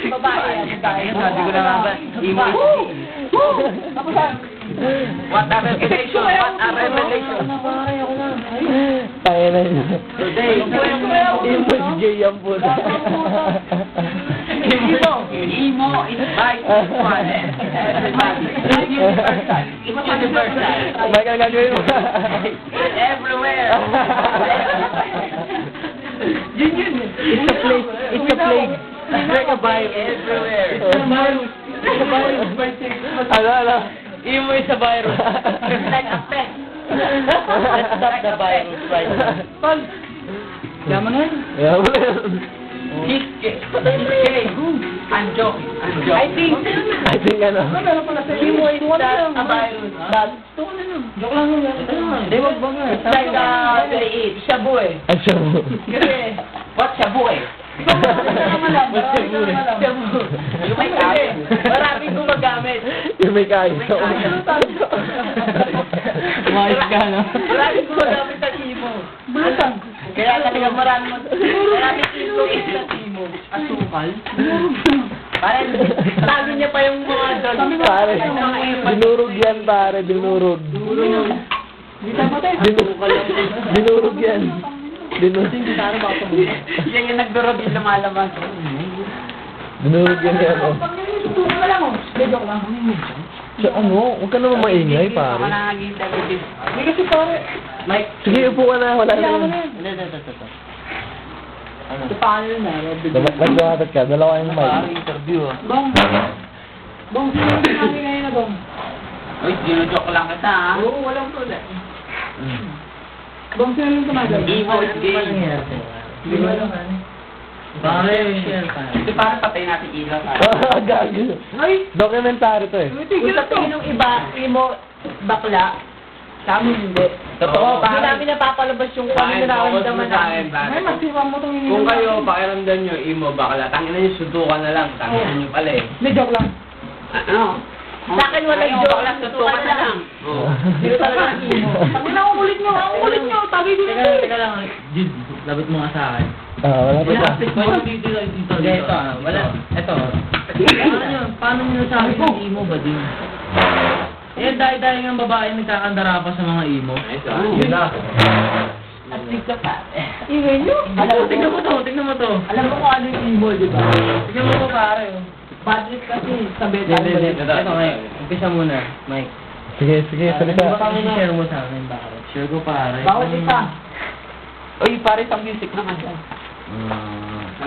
Babae. Sabi ko na nga ba, emo is what a revelation, what a revelation. Tayo na yun. Today, Emo is gay ang puta. emo is by one. Universal. Universal. Michael, gagawin mo. Everywhere. Yun. It's a plague. It's a plague. It's like a virus. Everywhere. It's a virus. It's a virus. Ano? Emo is a virus. It's like a pest. Let's stop the virus right now. Yaman na yun. Yeah, wala yun. He's gay. I'm joking. I think ano. emo is not a virus. But, joke lang yun. Hindi, wag ba nga. It's like shabu eh. Ay, siya mo. Kasi, what shabu eh? Shabu. Yung may kain. Maraming gumagamit. Yung may kain. Umayos ka, no? Maraming gumagamit sa emo. Kaya talaga maraming emo sa emo. Asukal. Parang, sabi niya pa yung mga doon. Pare, dinurog yan, pare. Dinurog. Dinurog yan. Dinurog. Yan yung nagdurog yung lumalabas. Dinurog yan yan, oh. So, ano? Huwag ka naman maingay, pare. Ako na naging tagabis. Hindi kasi pare. Mike. Sige, upo ka na. Wala na yun. Ito paano yun Nagdawatat ka. Dalawa yung mic. Interview ah. Bong, sino yung namin ngayon na bong? Uy, dinojoke lang kita ha. Oo, walang problema. Bong, sino yung tumagal? Emo is gay. Di ba naman? Pare, ito parang patay natin ilaw. Gago. Ay! Documentary to eh. Kung sa tingin ng iba, emo, bakla, sa amin hindi. Totoo, Hindi namin napapalabas yung kung ano nararamdaman namin. Ay, masiwang mo itong ininom. Kung kayo, pakiramdam nyo, imo, bakla, tangin na yung suntukan na lang, tangin nyo pala eh. Hindi, joke lang. Ano? Sa akin walang Ayaw, joke. bakla, tutukan na lang. Oo. Hindi talaga ang emo. Sabi na, ang kulit nyo, tabi din ito. Teka lang, Jid, labit mo nga sa akin. Wala pa pa. Dito. Ito, wala. Ito. Paano nyo nasabi kung emo ba din? Eh, dahil ng babae nagkakandara pa sa mga emo. Yun na. At tigka pa. Ingay nyo. Tignan mo to. Alam mo kung ano yung emo, di ba? Tignan mo to, pare. Badlet kasi sa beta. Ito, Mike. Umpisa muna, Mike. Sige, Ano ba salita. kami share mo sa akin, pare? Share ko, pare. Bawal isa. Uy, pare, sa music naman.